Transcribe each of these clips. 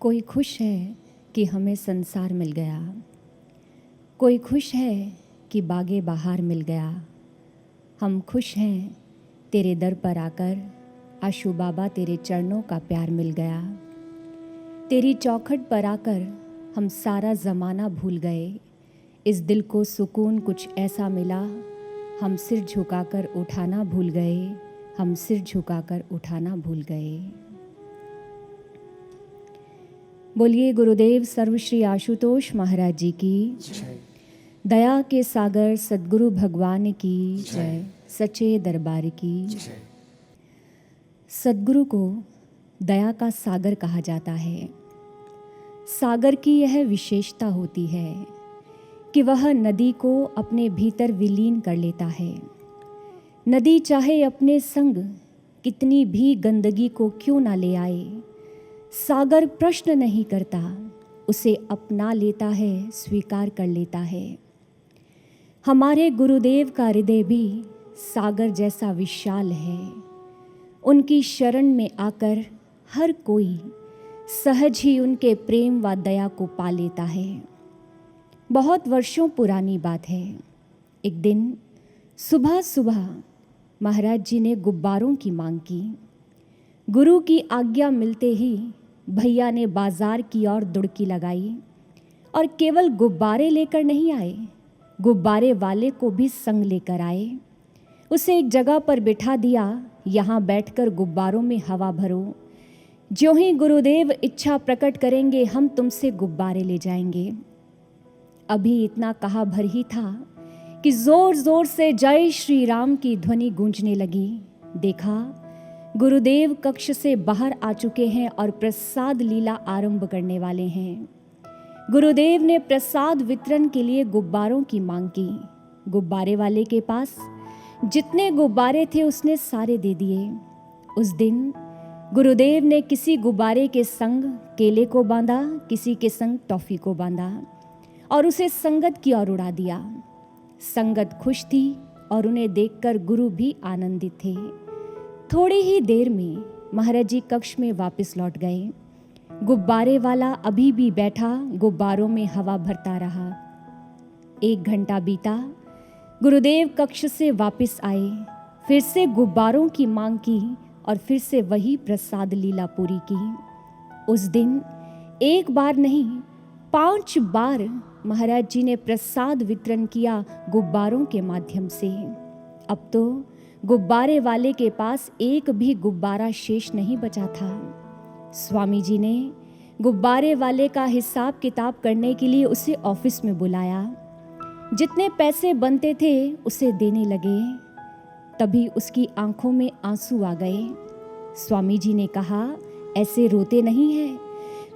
कोई खुश है कि हमें संसार मिल गया, कोई खुश है कि बागे बहार मिल गया। हम खुश हैं तेरे दर पर आकर, आशू बाबा तेरे चरणों का प्यार मिल गया। तेरी चौखट पर आकर हम सारा ज़माना भूल गए। इस दिल को सुकून कुछ ऐसा मिला, हम सिर झुकाकर उठाना भूल गए, हम सिर झुकाकर उठाना भूल गए। बोलिए गुरुदेव सर्वश्री आशुतोष महाराज जी की जय। दया के सागर सद्गुरु भगवान की जय। सच्चे दरबार की जय। सद्गुरु को दया का सागर कहा जाता है। सागर की यह विशेषता होती है कि वह नदी को अपने भीतर विलीन कर लेता है। नदी चाहे अपने संग कितनी भी गंदगी को क्यों ना ले आए, सागर प्रश्न नहीं करता, उसे अपना लेता है, स्वीकार कर लेता है। हमारे गुरुदेव का हृदय भी सागर जैसा विशाल है। उनकी शरण में आकर हर कोई सहज ही उनके प्रेम व दया को पा लेता है। बहुत वर्षों पुरानी बात है। एक दिन सुबह सुबह महाराज जी ने गुब्बारों की मांग की। गुरु की आज्ञा मिलते ही भैया ने बाजार की ओर दुड़की लगाई और केवल गुब्बारे लेकर नहीं आए, गुब्बारे वाले को भी संग लेकर आए। उसे एक जगह पर बिठा दिया, यहाँ बैठकर गुब्बारों में हवा भरो। ज्यों ही गुरुदेव इच्छा प्रकट करेंगे हम तुमसे गुब्बारे ले जाएंगे। अभी इतना कहा भर ही था कि जोर जोर से जय श्री राम की ध्वनि गूंजने लगी। देखा गुरुदेव कक्ष से बाहर आ चुके हैं और प्रसाद लीला आरंभ करने वाले हैं। गुरुदेव ने प्रसाद वितरण के लिए गुब्बारों की मांग की। गुब्बारे वाले के पास जितने गुब्बारे थे उसने सारे दे दिए। उस दिन गुरुदेव ने किसी गुब्बारे के संग केले को बांधा, किसी के संग टॉफी को बांधा और उसे संगत की ओर उड़ा दिया। संगत खुश थी और उन्हें देखकर गुरु भी आनंदित थे। थोड़ी ही देर में महाराज जी कक्ष में वापस लौट गए। गुब्बारे वाला अभी भी बैठा गुब्बारों में हवा भरता रहा। 1 घंटा बीता। गुरुदेव कक्ष से वापस आए, फिर से गुब्बारों की मांग की और फिर से वही प्रसाद लीला पूरी की। उस दिन एक बार नहीं 5 बार महाराज जी ने प्रसाद वितरण किया गुब्बारों के माध्यम से। अब तो गुब्बारे वाले के पास एक भी गुब्बारा शेष नहीं बचा था। स्वामी जी ने गुब्बारे वाले का हिसाब किताब करने के लिए उसे ऑफिस में बुलाया। जितने पैसे बनते थे उसे देने लगे। तभी उसकी आंखों में आंसू आ गए। स्वामी जी ने कहा, ऐसे रोते नहीं है,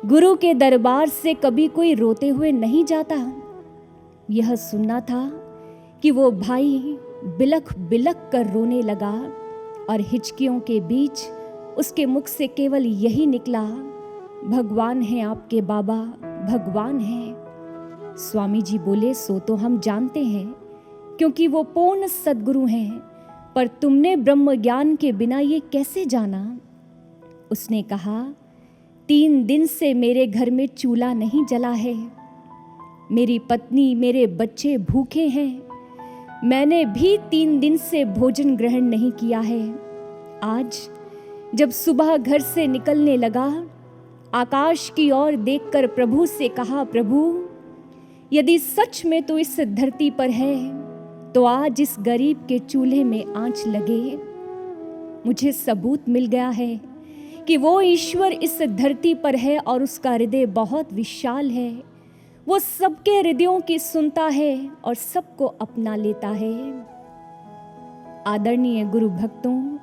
गुरु के दरबार से कभी कोई रोते हुए नहीं जाता। यह सुनना था कि वो भाई बिलख बिलख कर रोने लगा और हिचकियों के बीच उसके मुख से केवल यही निकला, भगवान हैं आपके बाबा, भगवान हैं। स्वामी जी बोले, सो तो हम जानते हैं क्योंकि वो पूर्ण सद्गुरु हैं, पर तुमने ब्रह्म ज्ञान के बिना ये कैसे जाना? उसने कहा, 3 दिन से मेरे घर में चूल्हा नहीं जला है, मेरी पत्नी मेरे बच्चे भूखे हैं, मैंने भी 3 दिन से भोजन ग्रहण नहीं किया है। आज जब सुबह घर से निकलने लगा, आकाश की ओर देखकर प्रभु से कहा, प्रभु यदि सच में तू इस धरती पर है तो आज इस गरीब के चूल्हे में आंच लगे। मुझे सबूत मिल गया है कि वो ईश्वर इस धरती पर है और उसका हृदय बहुत विशाल है। वो सबके हृदयों की सुनता है और सबको अपना लेता है। आदरणीय गुरु भक्तों,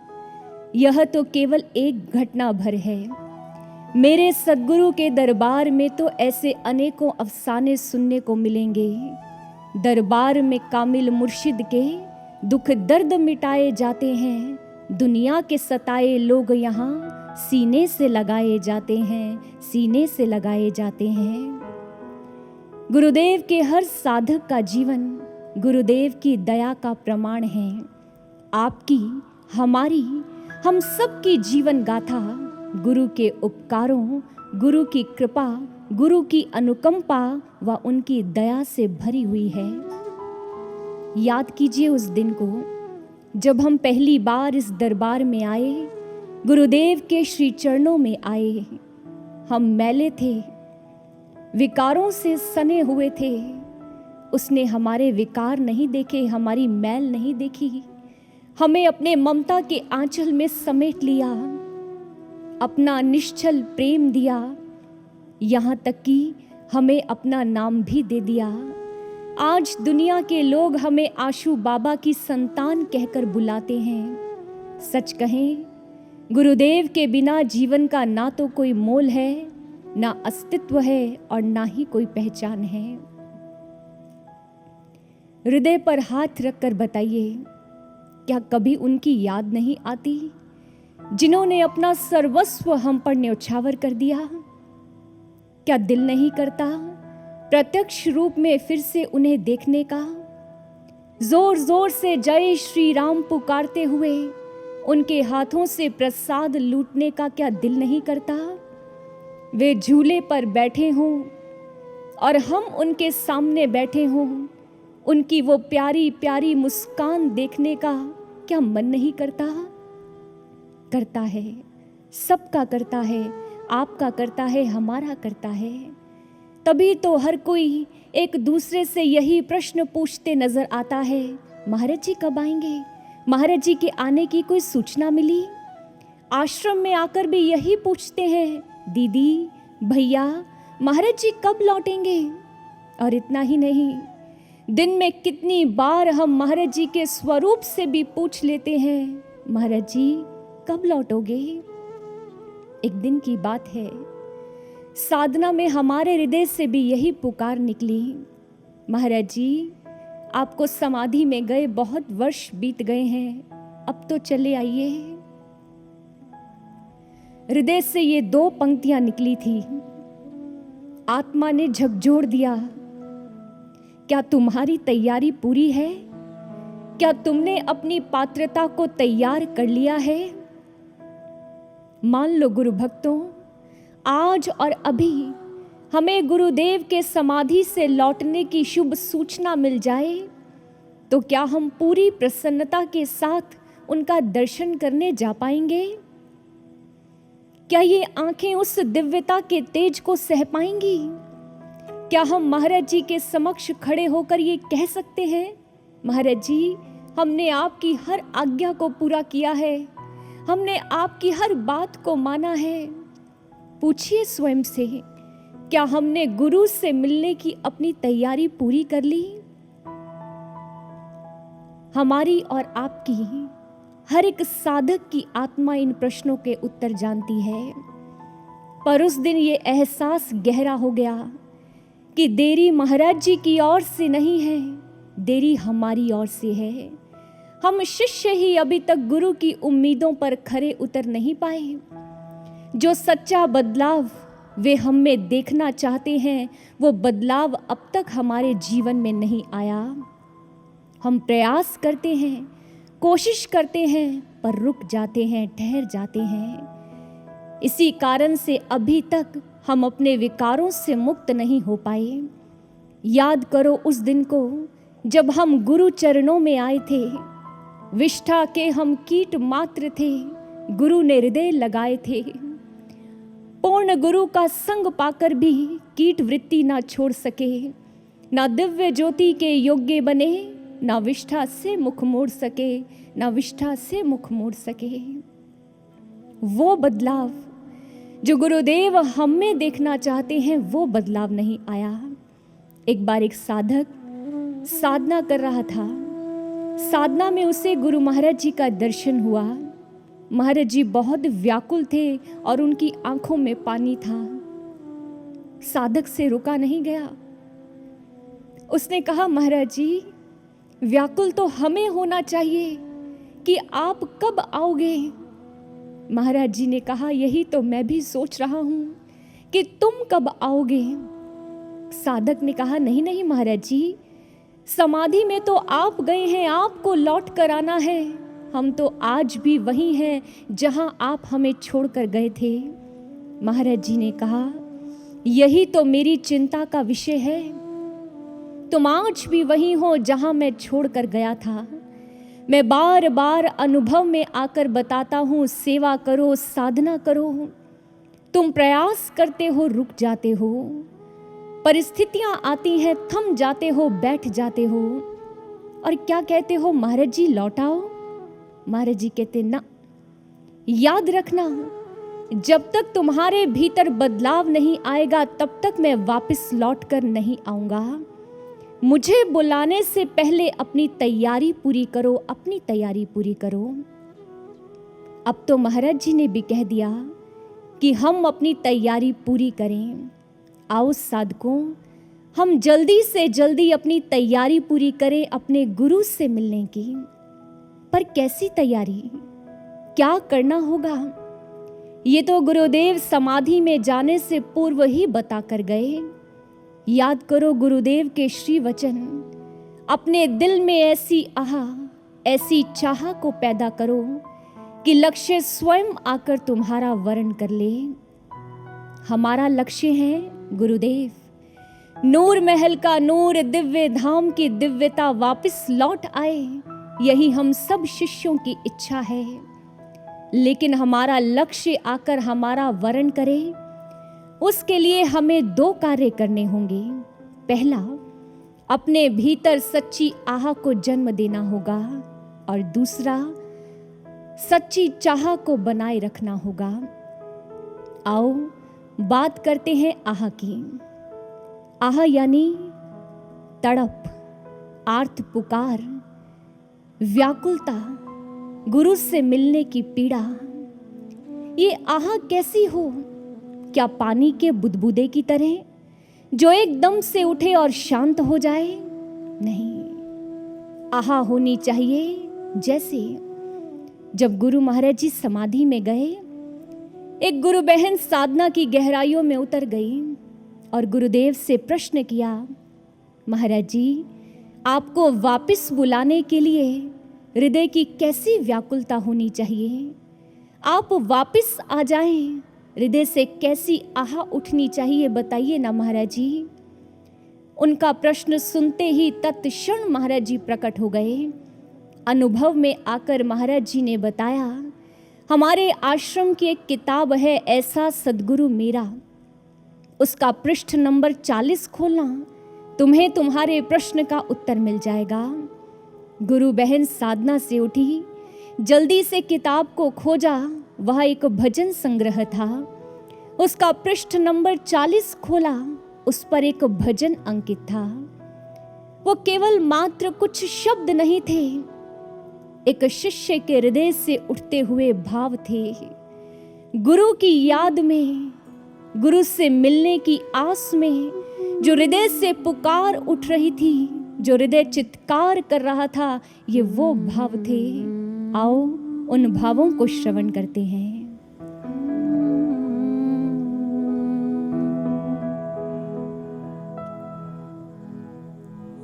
यह तो केवल एक घटना भर है। मेरे सद्गुरु के दरबार में तो ऐसे अनेकों अफसाने सुनने को मिलेंगे। दरबार में कामिल मुर्शिद के दुख दर्द मिटाए जाते हैं। दुनिया के सताए लोग यहाँ सीने से लगाए जाते हैं, सीने से लगाए जाते हैं। गुरुदेव के हर साधक का जीवन गुरुदेव की दया का प्रमाण है। आपकी, हमारी, हम सब की जीवन गाथा गुरु के उपकारों, गुरु की कृपा, गुरु की अनुकंपा व उनकी दया से भरी हुई है। याद कीजिए उस दिन को जब हम पहली बार इस दरबार में आए, गुरुदेव के श्री चरणों में आए। हम मैले थे, विकारों से सने हुए थे। उसने हमारे विकार नहीं देखे, हमारी मैल नहीं देखी, हमें अपने ममता के आंचल में समेट लिया, अपना निश्चल प्रेम दिया, यहाँ तक कि हमें अपना नाम भी दे दिया। आज दुनिया के लोग हमें आशू बाबा की संतान कहकर बुलाते हैं। सच कहें, गुरुदेव के बिना जीवन का ना तो कोई मोल है, ना अस्तित्व है और ना ही कोई पहचान है। हृदय पर हाथ रखकर बताइए, क्या कभी उनकी याद नहीं आती जिन्होंने अपना सर्वस्व हम पर न्यौछावर कर दिया? क्या दिल नहीं करता प्रत्यक्ष रूप में फिर से उन्हें देखने का? जोर जोर से जय श्री राम पुकारते हुए उनके हाथों से प्रसाद लूटने का क्या दिल नहीं करता? वे झूले पर बैठे हों और हम उनके सामने बैठे हों, उनकी वो प्यारी प्यारी मुस्कान देखने का क्या मन नहीं करता? करता है, सबका करता है, आपका करता है, हमारा करता है। तभी तो हर कोई एक दूसरे से यही प्रश्न पूछते नजर आता है, महाराज जी कब आएंगे? महाराज जी के आने की कोई सूचना मिली? आश्रम में आकर भी यही पूछते हैं, दीदी, भैया, महाराज जी कब लौटेंगे? और इतना ही नहीं, दिन में कितनी बार हम महाराज जी के स्वरूप से भी पूछ लेते हैं, महाराज जी कब लौटोगे? एक दिन की बात है, साधना में हमारे हृदय से भी यही पुकार निकली, महाराज जी आपको समाधि में गए बहुत वर्ष बीत गए हैं, अब तो चले आइए। हृदय से ये 2 पंक्तियां निकली थी। आत्मा ने झकझोर दिया, क्या तुम्हारी तैयारी पूरी है? क्या तुमने अपनी पात्रता को तैयार कर लिया है? मान लो गुरु भक्तों, आज और अभी हमें गुरुदेव के समाधि से लौटने की शुभ सूचना मिल जाए तो क्या हम पूरी प्रसन्नता के साथ उनका दर्शन करने जा पाएंगे? क्या ये आंखें उस दिव्यता के तेज को सह पाएंगी? क्या हम महाराज जी के समक्ष खड़े होकर ये कह सकते हैं, महाराज जी हमने आपकी हर आज्ञा को पूरा किया है, हमने आपकी हर बात को माना है? पूछिए स्वयं से, क्या हमने गुरु से मिलने की अपनी तैयारी पूरी कर ली? हमारी और आपकी, हर एक साधक की आत्मा इन प्रश्नों के उत्तर जानती है। पर उस दिन ये एहसास गहरा हो गया कि देरी महाराज जी की ओर से नहीं है, देरी हमारी ओर से है। हम शिष्य ही अभी तक गुरु की उम्मीदों पर खरे उतर नहीं पाए। जो सच्चा बदलाव वे हम में देखना चाहते हैं, वो बदलाव अब तक हमारे जीवन में नहीं आया। हम प्रयास करते हैं, कोशिश करते हैं, पर रुक जाते हैं, ठहर जाते हैं। इसी कारण से अभी तक हम अपने विकारों से मुक्त नहीं हो पाए। याद करो उस दिन को जब हम गुरु चरणों में आए थे। विष्ठा के हम कीट मात्र थे, गुरु ने हृदय लगाए थे। पूर्ण गुरु का संग पाकर भी कीट वृत्ति ना छोड़ सके, ना दिव्य ज्योति के योग्य बने, ना विष्ठा से मुख मोड़ सके, ना विष्ठा से मुख मोड़ सके। वो बदलाव जो गुरुदेव हम में देखना चाहते हैं, वो बदलाव नहीं आया। एक बार एक साधक साधना कर रहा था। साधना में उसे गुरु महाराज जी का दर्शन हुआ। महाराज जी बहुत व्याकुल थे और उनकी आंखों में पानी था। साधक से रुका नहीं गया। उसने कहा, महाराज जी व्याकुल तो हमें होना चाहिए कि आप कब आओगे? महाराज जी ने कहा, यही तो मैं भी सोच रहा हूं कि तुम कब आओगे। साधक ने कहा, नहीं नहीं महाराज जी, समाधि में तो आप गए हैं, आपको लौट कर आना है। हम तो आज भी वही हैं जहां आप हमें छोड़कर गए थे। महाराज जी ने कहा, यही तो मेरी चिंता का विषय है। तुम आज भी वही हो जहां मैं छोड़कर गया था। मैं बार बार अनुभव में आकर बताता हूँ, सेवा करो, साधना करो। तुम प्रयास करते हो, रुक जाते हो। परिस्थितियां आती हैं, थम जाते हो, बैठ जाते हो और क्या कहते हो, महाराज जी लौटाओ। महाराज जी कहते ना, याद रखना, जब तक तुम्हारे भीतर बदलाव नहीं आएगा तब तक मैं वापस लौट कर नहीं आऊंगा। मुझे बुलाने से पहले अपनी तैयारी पूरी करो, अपनी तैयारी पूरी करो। अब तो महाराज जी ने भी कह दिया कि हम अपनी तैयारी पूरी करें। आओ साधकों, हम जल्दी से जल्दी अपनी तैयारी पूरी करें अपने गुरु से मिलने की। पर कैसी तैयारी, क्या करना होगा, ये तो गुरुदेव समाधि में जाने से पूर्व ही बता कर गए। याद करो गुरुदेव के श्री वचन। अपने दिल में ऐसी आह, ऐसी चाह को पैदा करो कि लक्ष्य स्वयं आकर तुम्हारा वरण कर ले। हमारा लक्ष्य है गुरुदेव, नूर महल का नूर, दिव्य धाम की दिव्यता वापस लौट आए। यही हम सब शिष्यों की इच्छा है। लेकिन हमारा लक्ष्य आकर हमारा वरण करे, उसके लिए हमें 2 कार्य करने होंगे। पहला, अपने भीतर सच्ची आह को जन्म देना होगा और दूसरा, सच्ची चाह को बनाए रखना होगा। आओ बात करते हैं आह की। आह यानी तड़प, आर्त पुकार, व्याकुलता, गुरु से मिलने की पीड़ा। ये आह कैसी हो? क्या पानी के बुदबुदे की तरह जो एकदम से उठे और शांत हो जाए? नहीं, आह होनी चाहिए जैसे जब गुरु महाराज जी समाधि में गए, एक गुरु बहन साधना की गहराइयों में उतर गई और गुरुदेव से प्रश्न किया, महाराज जी, आपको वापस बुलाने के लिए हृदय की कैसी व्याकुलता होनी चाहिए? आप वापस आ जाएं, हृदय से कैसी आह उठनी चाहिए, बताइए ना महाराज जी। उनका प्रश्न सुनते ही तत्क्षण महाराज जी प्रकट हो गए। अनुभव में आकर महाराज जी ने बताया, हमारे आश्रम की एक किताब है, ऐसा सद्गुरु मेरा, उसका पृष्ठ नंबर 40 खोलना, तुम्हें तुम्हारे प्रश्न का उत्तर मिल जाएगा। गुरु बहन साधना से उठी, जल्दी से किताब को खोजा, वह एक भजन संग्रह था। उसका पृष्ठ नंबर 40 खोला, उस पर एक भजन अंकित था। वो केवल मात्र कुछ शब्द नहीं थे, एक शिष्य के हृदय से उठते हुए भाव थे। गुरु की याद में, गुरु से मिलने की आस में जो हृदय से पुकार उठ रही थी, जो हृदय चित्कार कर रहा था, ये वो भाव थे। आओ उन भावों को श्रवण करते हैं।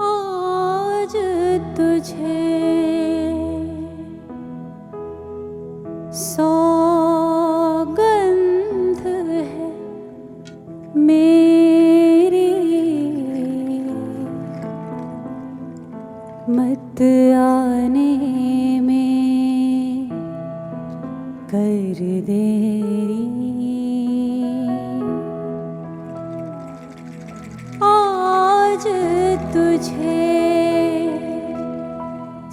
आज तुझे सौगंध है मेरी, मत आने में कर देरी। आज तुझे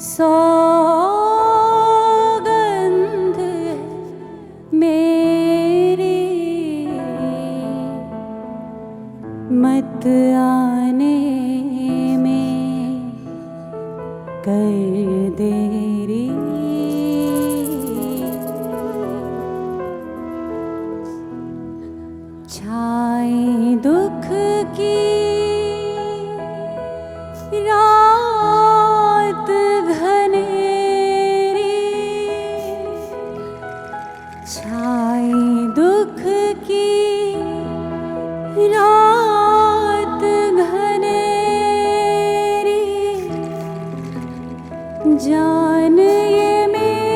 सौगंध मेरी, मत आने में कर देरी। छाए दुख की रात घनेरी, छाए दुख की रात घनेरी, जान ये मेरी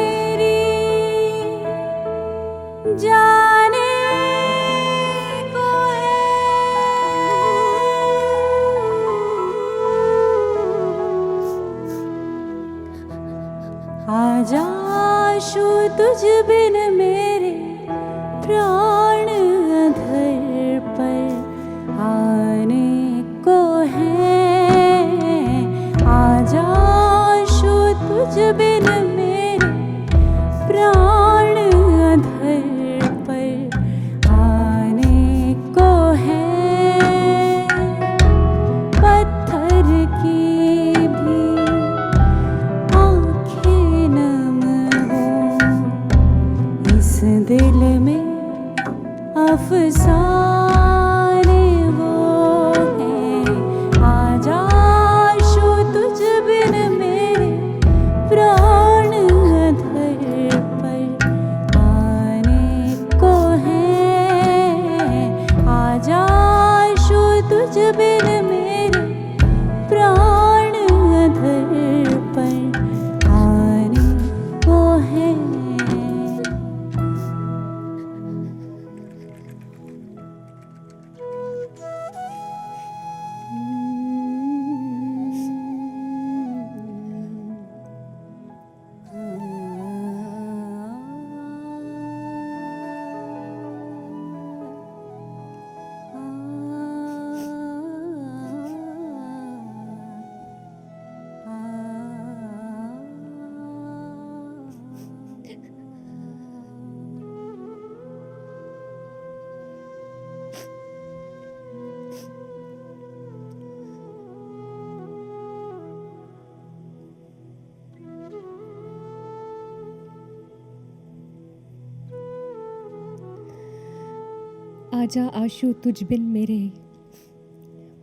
आजा आशु तुझ बिन मेरे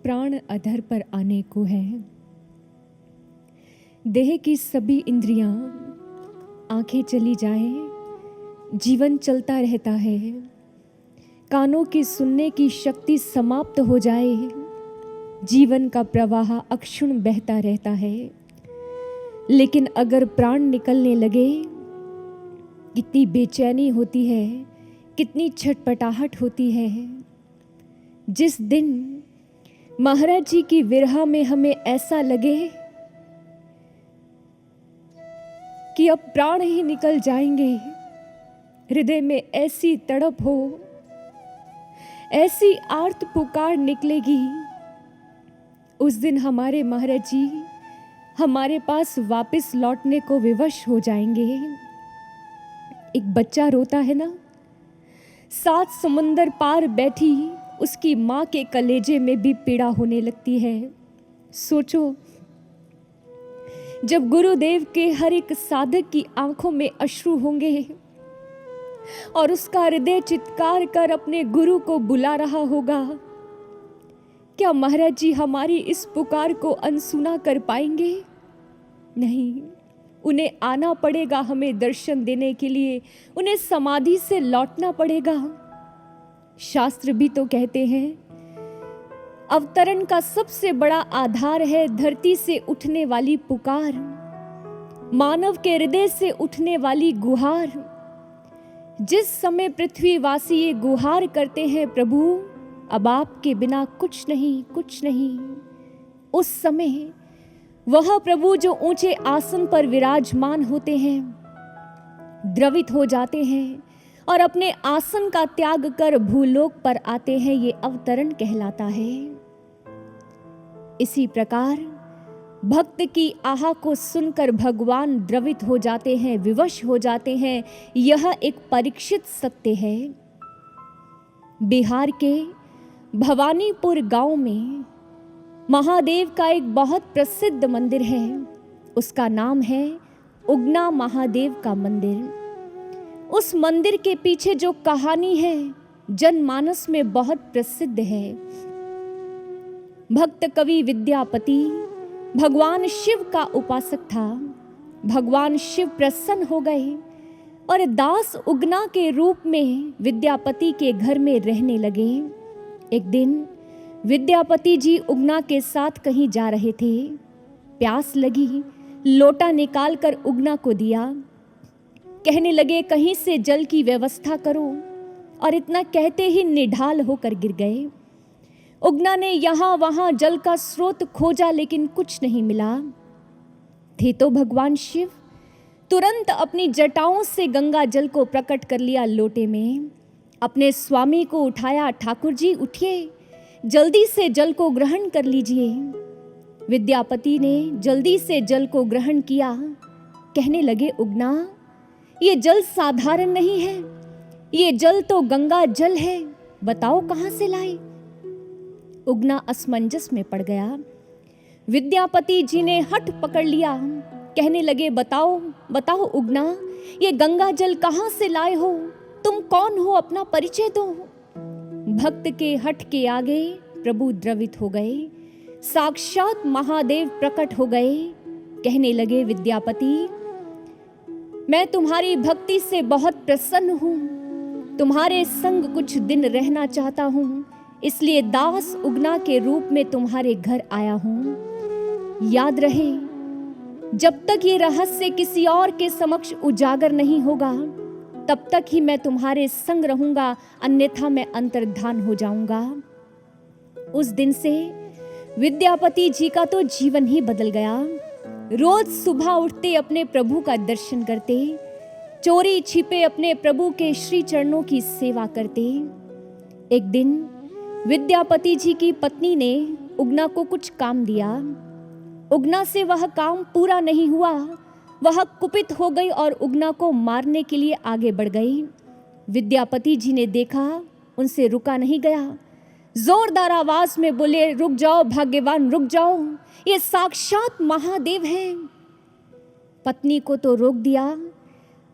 प्राण अधर पर आने को है। देह की सभी इंद्रियां, आंखें चली जाए, जीवन चलता रहता है। कानों की सुनने की शक्ति समाप्त हो जाए, जीवन का प्रवाह अक्षुण बहता रहता है। लेकिन अगर प्राण निकलने लगे, कितनी बेचैनी होती है, कितनी छटपटाहट होती है। जिस दिन महाराज जी की विरह में हमें ऐसा लगे कि अब प्राण ही निकल जाएंगे, हृदय में ऐसी तड़प हो, ऐसी आर्त पुकार निकलेगी, उस दिन हमारे महाराज जी हमारे पास वापस लौटने को विवश हो जाएंगे। एक बच्चा रोता है ना, 7 समुंदर पार बैठी उसकी माँ के कलेजे में भी पीड़ा होने लगती है। सोचो, जब गुरुदेव के हर एक साधक की आंखों में अश्रु होंगे और उसका हृदय चित्कार कर अपने गुरु को बुला रहा होगा, क्या महाराज जी हमारी इस पुकार को अनसुना कर पाएंगे? नहीं, उन्हें आना पड़ेगा हमें दर्शन देने के लिए, उन्हें समाधि से लौटना पड़ेगा। शास्त्र भी तो कहते हैं, अवतरण का सबसे बड़ा आधार है धरती से उठने वाली पुकार, मानव के हृदय से उठने वाली गुहार। जिस समय पृथ्वीवासी ये गुहार करते हैं, प्रभु अब आपके बिना कुछ नहीं, कुछ नहीं, उस समय वह प्रभु जो ऊंचे आसन पर विराजमान होते हैं, द्रवित हो जाते हैं और अपने आसन का त्याग कर भूलोक पर आते हैं। ये अवतरण कहलाता है। इसी प्रकार भक्त की आह को सुनकर भगवान द्रवित हो जाते हैं, विवश हो जाते हैं। यह एक परीक्षित सत्य है। बिहार के भवानीपुर गांव में महादेव का एक बहुत प्रसिद्ध मंदिर है। उसका नाम है उगना महादेव का मंदिर। उस मंदिर के पीछे जो कहानी है जनमानस में बहुत प्रसिद्ध है। भक्त कवि विद्यापति भगवान शिव का उपासक था। भगवान शिव प्रसन्न हो गए और दास उगना के रूप में विद्यापति के घर में रहने लगे। एक दिन विद्यापति जी उगना के साथ कहीं जा रहे थे। प्यास लगी, लोटा निकालकर उगना को दिया। कहने लगे कहीं से जल की व्यवस्था करो, और इतना कहते ही निढाल होकर गिर गए। उगना ने यहाँ वहाँ जल का स्रोत खोजा, लेकिन कुछ नहीं मिला। थे तो भगवान शिव। तुरंत अपनी जटाओं से गंगा जल को प्रकट कर लिया लोटे में। अपने स्वामी को उठाया, ठाकुर जी उठिए, जल्दी से जल को ग्रहण कर लीजिए। विद्यापति ने जल्दी से जल को ग्रहण किया। कहने लगे उगना, ये जल साधारण नहीं है, ये जल तो गंगा जल है, बताओ कहाँ से लाए। उगना असमंजस में पड़ गया। विद्यापति जी ने हठ पकड़ लिया। कहने लगे बताओ बताओ उगना, ये गंगा जल कहाँ से लाए हो, तुम कौन हो, अपना परिचय दो। भक्त के हठ के आगे प्रभु द्रवित हो गए। साक्षात महादेव प्रकट हो गए। कहने लगे विद्यापति, मैं तुम्हारी भक्ति से बहुत प्रसन्न हूँ, तुम्हारे संग कुछ दिन रहना चाहता हूँ, इसलिए दास उगना के रूप में तुम्हारे घर आया हूँ। याद रहे, जब तक ये रहस्य किसी और के समक्ष उजागर नहीं होगा, तब तक ही मैं तुम्हारे संग रहूंगा, अन्यथा मैं अंतर्धान हो जाऊंगा। उस दिन से विद्यापति जी का तो जीवन ही बदल गया। रोज सुबह उठते अपने प्रभु का दर्शन करते, चोरी छिपे अपने प्रभु के श्री चरणों की सेवा करते। एक दिन विद्यापति जी की पत्नी ने उगना को कुछ काम दिया। उगना से वह काम पूरा नहीं हुआ। वह कुपित हो गई और उगना को मारने के लिए आगे बढ़ गई। विद्यापति जी ने देखा, उनसे रुका नहीं गया। जोरदार आवाज में बोले, रुक जाओ भाग्यवान, रुक जाओ, ये साक्षात महादेव हैं। पत्नी को तो रोक दिया,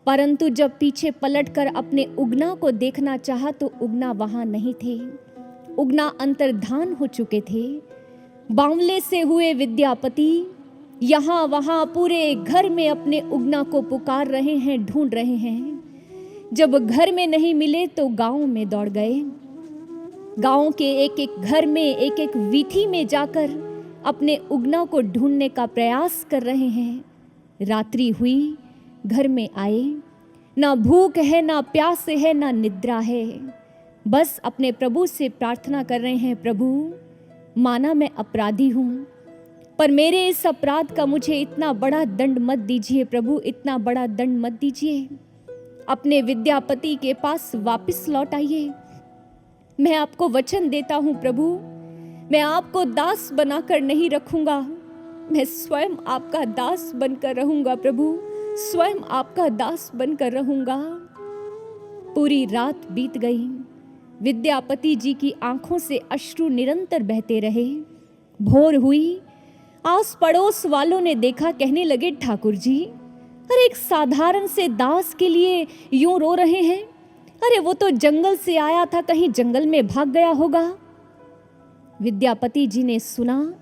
परंतु जब पीछे पलटकर अपने उगना को देखना चाहा तो उगना वहां नहीं थे। उगना अंतर्धान हो चुके थे। बावले से हुए विद्यापति यहाँ वहाँ पूरे घर में अपने उगना को पुकार रहे हैं, ढूंढ रहे हैं। जब घर में नहीं मिले तो गांव में दौड़ गए। गांव के एक एक घर में, एक एक वीथी में जाकर अपने उगना को ढूंढने का प्रयास कर रहे हैं। रात्रि हुई, घर में आए, ना भूख है, ना प्यास है, ना निद्रा है। बस अपने प्रभु से प्रार्थना कर रहे हैं, प्रभु माना मैं अपराधी हूँ, पर मेरे इस अपराध का मुझे इतना बड़ा दंड मत दीजिए प्रभु, इतना बड़ा दंड मत दीजिए। अपने विद्यापति के पास वापस लौट आइए। मैं आपको वचन देता हूँ प्रभु, मैं आपको दास बनाकर नहीं रखूंगा, मैं स्वयं आपका दास बनकर रहूंगा प्रभु, स्वयं आपका दास बनकर रहूंगा। पूरी रात बीत गई। विद्यापति जी की आंखों से अश्रु निरंतर बहते रहे। भोर हुई, आस पड़ोस वालों ने देखा, कहने लगे, ठाकुर जी, अरे एक साधारण से दास के लिए यूं रो रहे हैं? अरे वो तो जंगल से आया था, कहीं जंगल में भाग गया होगा। विद्यापति जी ने सुना,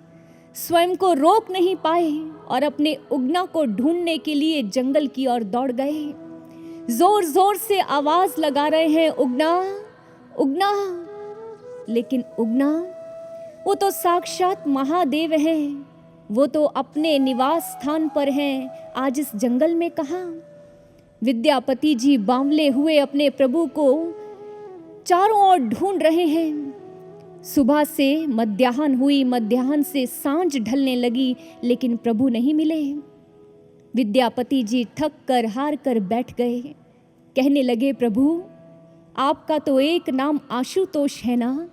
स्वयं को रोक नहीं पाए और अपने उगना को ढूंढने के लिए जंगल की ओर दौड़ गए। जोर जोर से आवाज लगा रहे हैं, उगना उगना। लेकिन उगना, वो तो साक्षात महादेव हैं, वो तो अपने निवास स्थान पर हैं, आज इस जंगल में कहाँ। विद्यापति जी बावले हुए अपने प्रभु को चारों ओर ढूंढ रहे हैं। सुबह से मध्याह्न हुई, मध्याह्न से सांझ ढलने लगी, लेकिन प्रभु नहीं मिले। विद्यापति जी थक कर हार कर बैठ गए। कहने लगे, प्रभु आपका तो एक नाम आशुतोष है ना,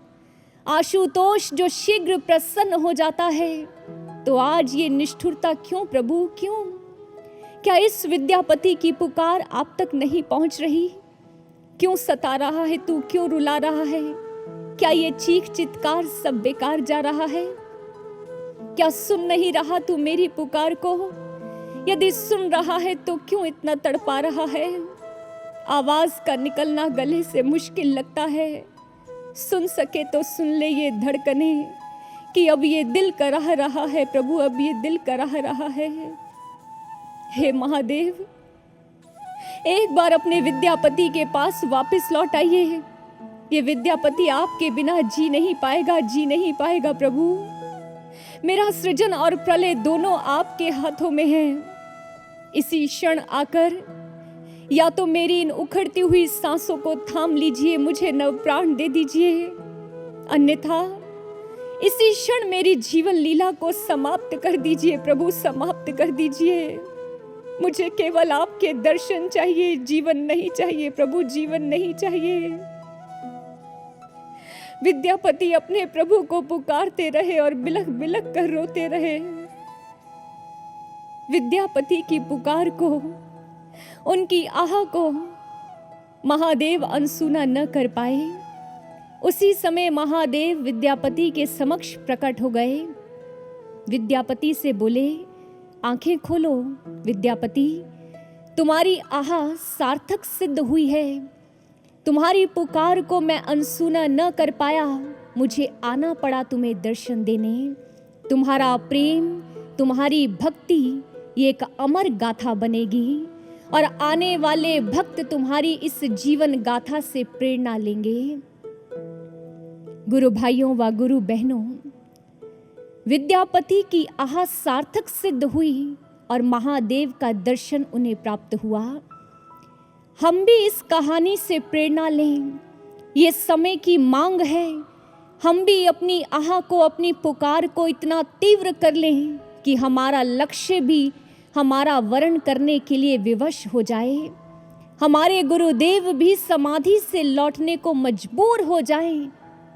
आशुतोष जो शीघ्र प्रसन्न हो जाता है, तो आज ये निष्ठुरता क्यों प्रभु, क्यों? क्या इस विद्यापति की पुकार आप तक नहीं पहुंच रही? क्यों सता रहा है तू, क्यों रुला रहा है? क्या ये चीख चित्कार सब बेकार जा रहा है? क्या सुन नहीं रहा तू मेरी पुकार को? यदि सुन रहा है तो क्यों इतना तड़पा रहा है? आवाज का निकलना गले से मुश्किल लगता है। सुन सके तो सुन ले ये धड़कने कि अब ये दिल कराह रहा है प्रभु, अब ये दिल कराह रहा है। हे महादेव, एक बार अपने विद्यापति के पास वापस लौट आइए। ये विद्यापति आपके बिना जी नहीं पाएगा, जी नहीं पाएगा प्रभु। मेरा सृजन और प्रलय दोनों आपके हाथों में है। इसी क्षण आकर या तो मेरी इन उखड़ती हुई सांसों को थाम लीजिए, मुझे नव प्राण दे दीजिए, अन्यथा इसी क्षण मेरी जीवन लीला को समाप्त कर दीजिए प्रभु, समाप्त कर दीजिए। मुझे केवल आपके दर्शन चाहिए, जीवन नहीं चाहिए प्रभु, जीवन नहीं चाहिए। विद्यापति अपने प्रभु को पुकारते रहे और बिलख बिलख कर रोते रहे। विद्यापति की पुकार को, उनकी आह को महादेव अनसुना न कर पाए। उसी समय महादेव विद्यापति के समक्ष प्रकट हो गए। विद्यापति से बोले, आंखें खोलो विद्यापति, तुम्हारी आह सार्थक सिद्ध हुई है। तुम्हारी पुकार को मैं अनसुना न कर पाया, मुझे आना पड़ा तुम्हें दर्शन देने। तुम्हारा प्रेम, तुम्हारी भक्ति ये एक अमर गाथा बनेगी और आने वाले भक्त तुम्हारी इस जीवन गाथा से प्रेरणा लेंगे। गुरु भाइयों व गुरु बहनों, विद्यापति की आह सार्थक सिद्ध हुई और महादेव का दर्शन उन्हें प्राप्त हुआ। हम भी इस कहानी से प्रेरणा लें, ये समय की मांग है। हम भी अपनी आह को, अपनी पुकार को इतना तीव्र कर लें कि हमारा लक्ष्य भी हमारा वर्ण करने के लिए विवश हो जाए। हमारे गुरुदेव भी समाधि से लौटने को मजबूर हो जाएं।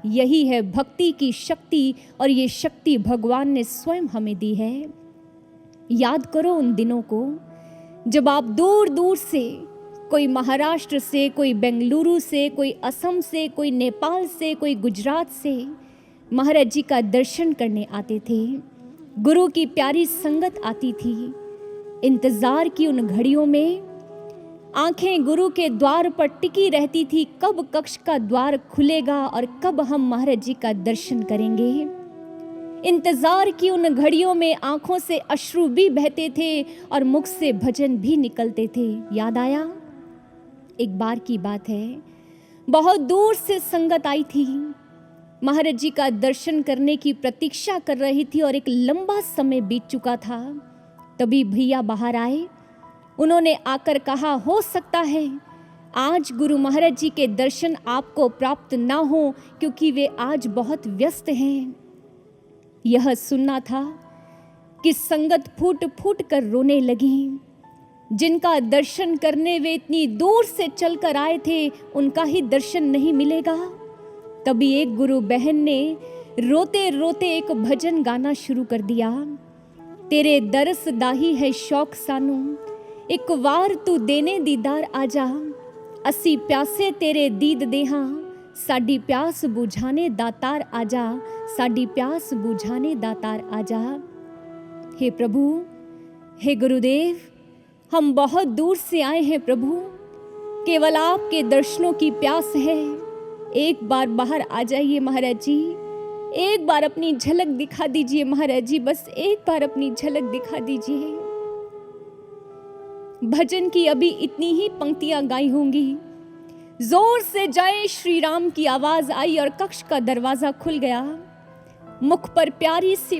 यही है भक्ति की शक्ति, और ये शक्ति भगवान ने स्वयं हमें दी है। याद करो उन दिनों को जब आप दूर दूर से, कोई महाराष्ट्र से, कोई बेंगलुरु से, कोई असम से, कोई नेपाल से, कोई गुजरात से महाराज जी का दर्शन करने आते थे। गुरु की प्यारी संगत आती थी। इंतज़ार की उन घड़ियों में आंखें गुरु के द्वार पर टिकी रहती थी, कब कक्ष का द्वार खुलेगा और कब हम महाराज जी का दर्शन करेंगे। इंतजार की उन घड़ियों में आंखों से अश्रु भी बहते थे और मुख से भजन भी निकलते थे। याद आया, एक बार की बात है, बहुत दूर से संगत आई थी, महाराज जी का दर्शन करने की प्रतीक्षा कर रही थी और एक लंबा समय बीत चुका था। तभी भैया बाहर आए, उन्होंने आकर कहा, हो सकता है आज गुरु महाराज जी के दर्शन आपको प्राप्त ना हो क्योंकि वे आज बहुत व्यस्त हैं। यह सुनना था कि संगत फूट फूट कर रोने लगी। जिनका दर्शन करने वे इतनी दूर से चलकर आए थे, उनका ही दर्शन नहीं मिलेगा। तभी एक गुरु बहन ने रोते रोते एक भजन गाना शुरू कर दिया। तेरे दरस दाही है शौक सानू, एक वार तू देने दीदार आजा, असी प्यासे तेरे दीद देहा, साडी प्यास बुझाने दातार आजा, साडी प्यास बुझाने दातार आजा। हे प्रभु, हे गुरुदेव, हम बहुत दूर से आए हैं प्रभु, केवल आपके दर्शनों की प्यास है। एक बार बाहर आ जाइए महाराज जी, एक बार अपनी झलक दिखा दीजिए महाराज जी, बस एक बार अपनी झलक दिखा दीजिए। भजन की अभी इतनी ही पंक्तियां गाई होंगी, जोर से जय श्री राम की आवाज आई और कक्ष का दरवाजा खुल गया। मुख पर प्यारी सी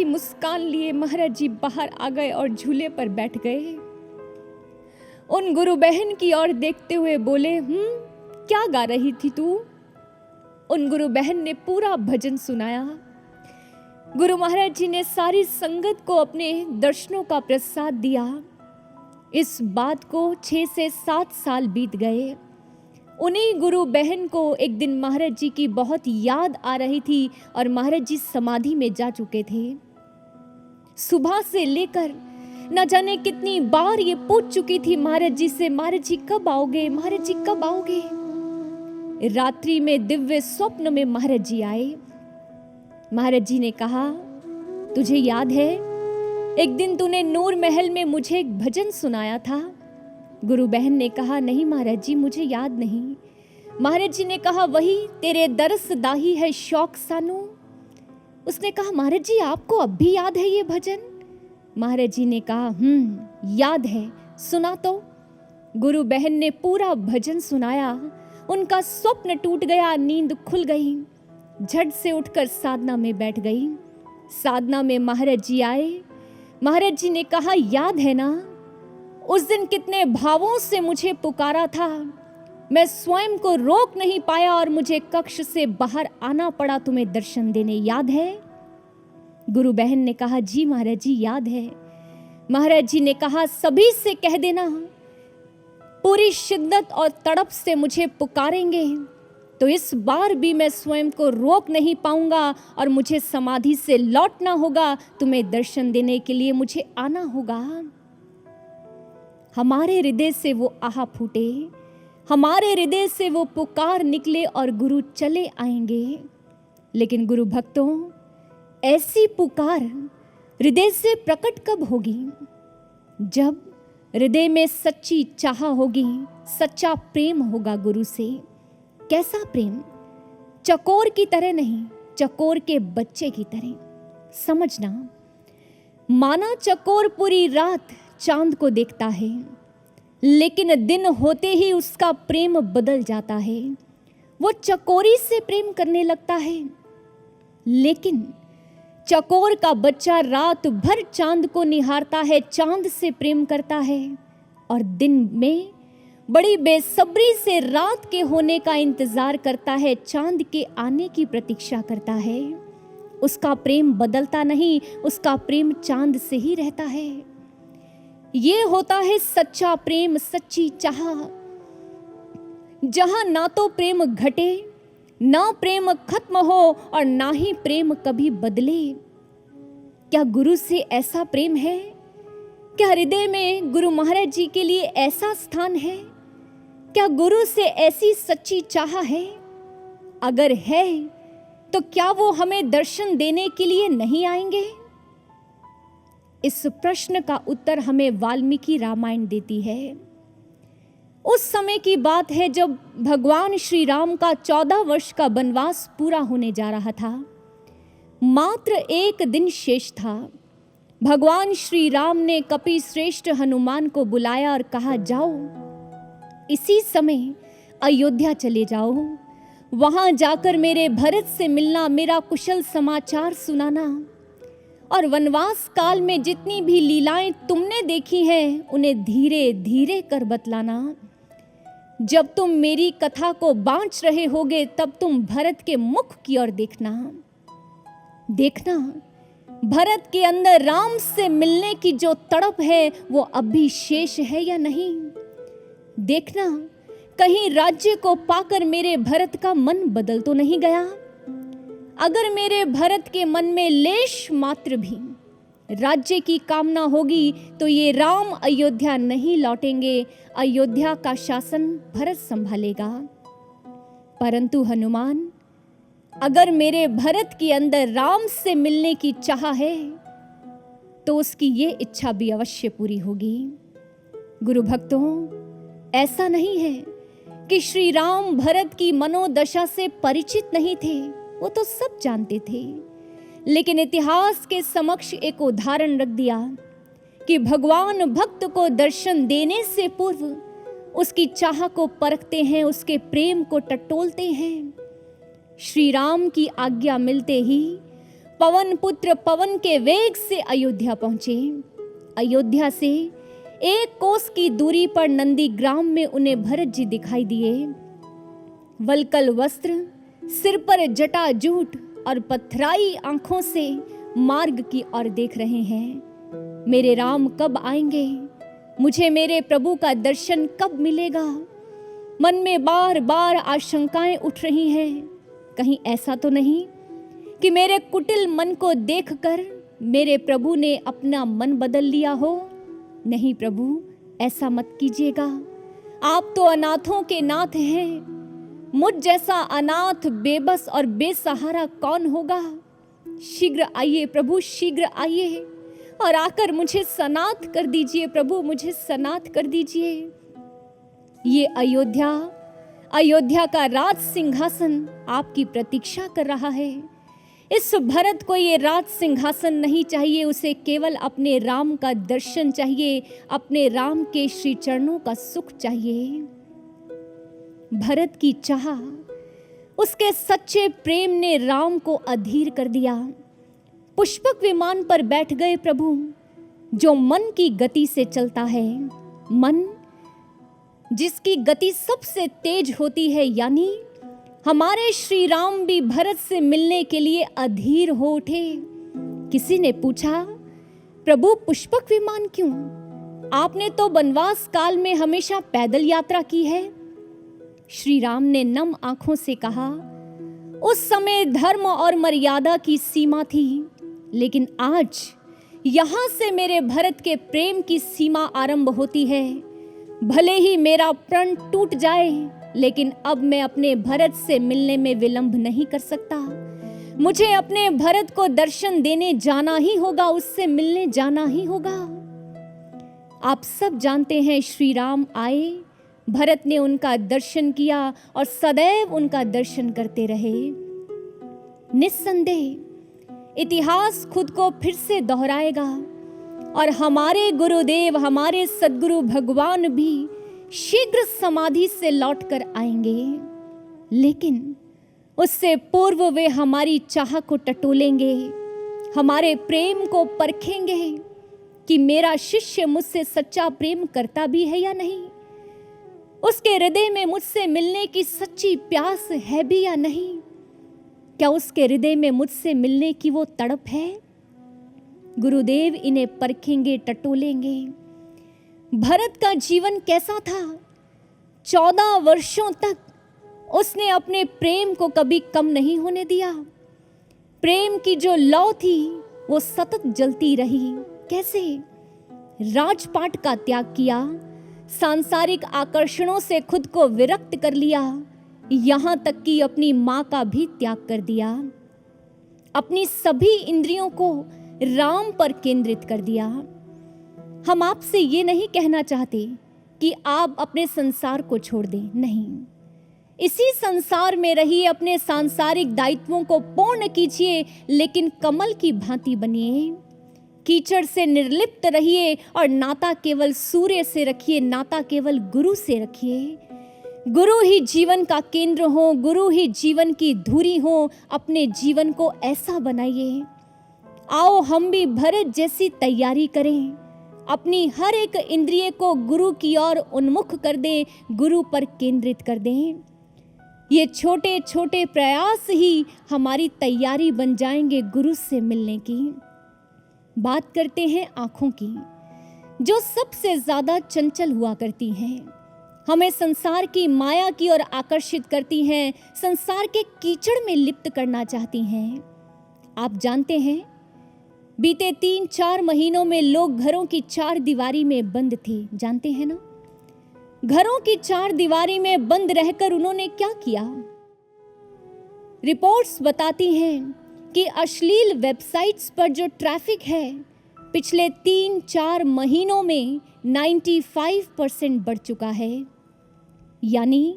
मुस्कान लिए महाराज जी बाहर आ गए और झूले पर बैठ गए। उन गुरु बहन की ओर देखते हुए बोले, क्या गा रही थी तू? उन गुरु बहन ने पूरा भजन सुनाया। गुरु महाराज जी ने सारी संगत को अपने दर्शनों का प्रसाद दिया। इस बात को 6 से 7 साल बीत गए। उन्हीं गुरु बहन को एक दिन महाराज जी की बहुत याद आ रही थी और महाराज जी समाधि में जा चुके थे। सुबह से लेकर न जाने कितनी बार ये पूछ चुकी थी महाराज जी से, महाराज जी कब आओगे, महाराज जी कब आओगे। रात्रि में दिव्य स्वप्न में महाराज जी आए। महाराज जी ने कहा, तुझे याद है एक दिन तूने नूर महल में मुझे एक भजन सुनाया था? गुरु बहन ने कहा, नहीं महाराज जी, मुझे याद नहीं। महाराज जी ने कहा, वही तेरे दरस दाही है शौक सानू। उसने कहा, महाराज जी आपको अब भी याद है ये भजन? महाराज जी ने कहा, याद है, सुना तो। गुरु बहन ने पूरा भजन सुनाया। उनका स्वप्न टूट गया, नींद खुल गई। झट से उठकर साधना में बैठ गई। साधना में महाराज जी आए। महाराज जी ने कहा, याद है ना उस दिन कितने भावों से मुझे पुकारा था, मैं स्वयं को रोक नहीं पाया और मुझे कक्ष से बाहर आना पड़ा तुम्हें दर्शन देने, याद है? गुरु बहन ने कहा, जी महाराज जी याद है। महाराज जी ने कहा, सभी से कह देना पूरी शिद्दत और तड़प से मुझे पुकारेंगे तो इस बार भी मैं स्वयं को रोक नहीं पाऊंगा और मुझे समाधि से लौटना होगा, तुम्हें दर्शन देने के लिए मुझे आना होगा। हमारे हृदय से वो आह फूटे, हमारे हृदय से वो पुकार निकले और गुरु चले आएंगे। लेकिन गुरु भक्तों, ऐसी पुकार हृदय से प्रकट कब होगी? जब हृदय में सच्ची चाह होगी, सच्चा प्रेम होगा गुरु से। कैसा प्रेम? चकोर की तरह नहीं, चकोर के बच्चे की तरह। समझना, माना चकोर पूरी रात चांद को देखता है, लेकिन दिन होते ही उसका प्रेम बदल जाता है। वो चकोरी से प्रेम करने लगता है। लेकिन चकोर का बच्चा रात भर चांद को निहारता है, चांद से प्रेम करता है और दिन में बड़ी बेसब्री से रात के होने का इंतजार करता है, चांद के आने की प्रतीक्षा करता है। उसका प्रेम बदलता नहीं, उसका प्रेम चांद से ही रहता है। ये होता है सच्चा प्रेम, सच्ची चाह, जहां ना तो प्रेम घटे, ना प्रेम खत्म हो और ना ही प्रेम कभी बदले। क्या गुरु से ऐसा प्रेम है? क्या हृदय में गुरु महाराज जी के लिए ऐसा स्थान है? क्या गुरु से ऐसी सच्ची चाह है? अगर है तो क्या वो हमें दर्शन देने के लिए नहीं आएंगे? इस प्रश्न का उत्तर हमें वाल्मीकि रामायण देती है। उस समय की बात है जब भगवान श्री राम का 14 वर्ष का वनवास पूरा होने जा रहा था। मात्र एक दिन शेष था। भगवान श्री राम ने कपि श्रेष्ठ हनुमान को बुलाया और कहा, जाओ इसी समय अयोध्या चले जाओ, वहां जाकर मेरे भरत से मिलना, मेरा कुशल समाचार सुनाना, और वनवास काल में जितनी भी लीलाएं तुमने देखी हैं उन्हें धीरे धीरे कर बतलाना। जब तुम मेरी कथा को बांट रहे होगे तब तुम भरत के मुख की ओर देखना भरत के अंदर राम से मिलने की जो तड़प है वो अब भी शेष है या नहीं। देखना कहीं राज्य को पाकर मेरे भरत का मन बदल तो नहीं गया। अगर मेरे भरत के मन में लेश मात्र भी राज्य की कामना होगी तो ये राम अयोध्या नहीं लौटेंगे, अयोध्या का शासन भरत संभालेगा। परंतु हनुमान, अगर मेरे भरत के अंदर राम से मिलने की चाह है तो उसकी ये इच्छा भी अवश्य पूरी होगी। गुरु भक्तों, ऐसा नहीं है कि श्री राम भरत की मनोदशा से परिचित नहीं थे, वो तो सब जानते थे। लेकिन इतिहास के समक्ष एक उदाहरण रख दिया कि भगवान भक्त को दर्शन देने से पूर्व उसकी चाह को परखते हैं, उसके प्रेम को टटोलते हैं। श्री राम की आज्ञा मिलते ही पवन पुत्र पवन के वेग से अयोध्या पहुंचे। अयोध्या से 1 कोस की दूरी पर नंदी ग्राम में उन्हें भरत जी दिखाई दिए। वलकल वस्त्र, सिर पर जटा जूट और पथराई आंखों से मार्ग की ओर देख रहे हैं। मेरे राम कब आएंगे? मुझे मेरे प्रभु का दर्शन कब मिलेगा? मन में बार बार आशंकाएं उठ रही हैं। कहीं ऐसा तो नहीं कि मेरे कुटिल मन को देखकर मेरे प्रभु ने अपना मन बदल लिया हो? नहीं प्रभु, ऐसा मत कीजिएगा। आप तो अनाथों के नाथ हैं। मुझ जैसा अनाथ, बेबस और बेसहारा कौन होगा? शीघ्र आइए प्रभु, शीघ्र आइए और आकर मुझे सनाथ कर दीजिए प्रभु, मुझे सनाथ कर दीजिए। ये अयोध्या का राज सिंहासन आपकी प्रतीक्षा कर रहा है। इस भरत को ये राज सिंहासन नहीं चाहिए, उसे केवल अपने राम का दर्शन चाहिए, अपने राम के श्री चरणों का सुख चाहिए। भरत की चाह, उसके सच्चे प्रेम ने राम को अधीर कर दिया। पुष्पक विमान पर बैठ गए प्रभु, जो मन की गति से चलता है, मन जिसकी गति सबसे तेज होती है, यानी हमारे श्री राम भी भरत से मिलने के लिए अधीर हो उठे। किसी ने पूछा, प्रभु पुष्पक विमान क्यों? आपने तो वनवास काल में हमेशा पैदल यात्रा की है। श्री राम ने नम आंखों से कहा, उस समय धर्म और मर्यादा की सीमा थी, लेकिन आज यहां से मेरे भरत के प्रेम की सीमा आरंभ होती है। भले ही मेरा प्रण टूट जाए, लेकिन अब मैं अपने भरत से मिलने में विलंब नहीं कर सकता। मुझे अपने भरत को दर्शन देने जाना ही होगा, उससे मिलने जाना ही होगा। आप सब जानते हैं, श्री राम आए, भरत ने उनका दर्शन किया और सदैव उनका दर्शन करते रहे। निस्संदेह इतिहास खुद को फिर से दोहराएगा और हमारे गुरुदेव, हमारे सद्गुरु भगवान भी शीघ्र समाधि से लौटकर आएंगे। लेकिन उससे पूर्व वे हमारी चाह को टटोलेंगे, हमारे प्रेम को परखेंगे कि मेरा शिष्य मुझसे सच्चा प्रेम करता भी है या नहीं, उसके हृदय में मुझसे मिलने की सच्ची प्यास है भी या नहीं, क्या उसके हृदय में मुझसे मिलने की वो तड़प है। गुरुदेव इन्हें परखेंगे, टटोलेंगे। भरत का जीवन कैसा था? 14 वर्षों तक उसने अपने प्रेम को कभी कम नहीं होने दिया। प्रेम की जो लौ थी वो सतत जलती रही। कैसे? राजपाट का त्याग किया, सांसारिक आकर्षणों से खुद को विरक्त कर लिया, यहाँ तक कि अपनी माँ का भी त्याग कर दिया। अपनी सभी इंद्रियों को राम पर केंद्रित कर दिया। हम आपसे ये नहीं कहना चाहते कि आप अपने संसार को छोड़ दें, नहीं, इसी संसार में रहिए, अपने सांसारिक दायित्वों को पूर्ण कीजिए, लेकिन कमल की भांति बनिए। कीचड़ से निर्लिप्त रहिए और नाता केवल सूर्य से रखिए, नाता केवल गुरु से रखिए। गुरु ही जीवन का केंद्र हो, गुरु ही जीवन की धुरी हो। अपने जीवन को ऐसा बनाइए। आओ हम भी भरत जैसी तैयारी करें, अपनी हर एक इंद्रिय को गुरु की ओर उन्मुख कर दें, गुरु पर केंद्रित कर दें। ये छोटे छोटे प्रयास ही हमारी तैयारी बन जाएंगे गुरु से मिलने की। बात करते हैं आंखों की, जो सबसे ज्यादा चंचल हुआ करती हैं, हमें संसार की माया की ओर आकर्षित करती हैं, संसार के कीचड़ में लिप्त करना चाहती हैं। आप जानते हैं, बीते 3-4 महीनों में लोग घरों की 4 दीवारी में बंद थे, जानते हैं ना। घरों की 4 दीवारी में बंद रहकर उन्होंने क्या किया? रिपोर्ट्स बताती हैं कि अश्लील वेबसाइट्स पर जो ट्रैफिक है पिछले 3-4 महीनों में 95% बढ़ चुका है। यानी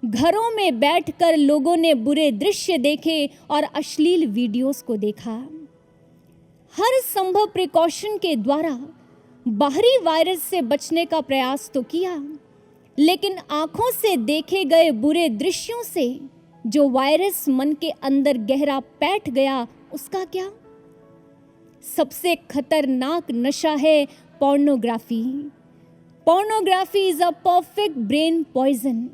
घरों में बैठकर लोगों ने बुरे दृश्य देखे और अश्लील वीडियोस को देखा। हर संभव प्रिकॉशन के द्वारा बाहरी वायरस से बचने का प्रयास तो किया, लेकिन आंखों से देखे गए बुरे दृश्यों से जो वायरस मन के अंदर गहरा बैठ गया, उसका क्या? सबसे खतरनाक नशा है pornography. Pornography is a perfect brain poison.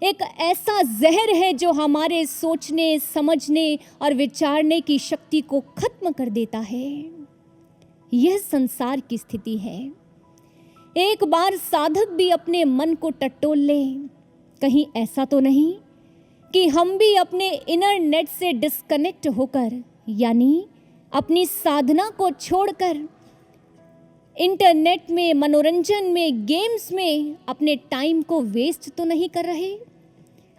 एक ऐसा जहर है जो हमारे सोचने, समझने और विचारने की शक्ति को खत्म कर देता है। यह संसार की स्थिति है। एक बार साधक भी अपने मन को टटोल ले, कहीं ऐसा तो नहीं कि हम भी अपने इनर नेट से डिस्कनेक्ट होकर, यानी अपनी साधना को छोड़कर इंटरनेट में, मनोरंजन में, गेम्स में अपने टाइम को वेस्ट तो नहीं कर रहे।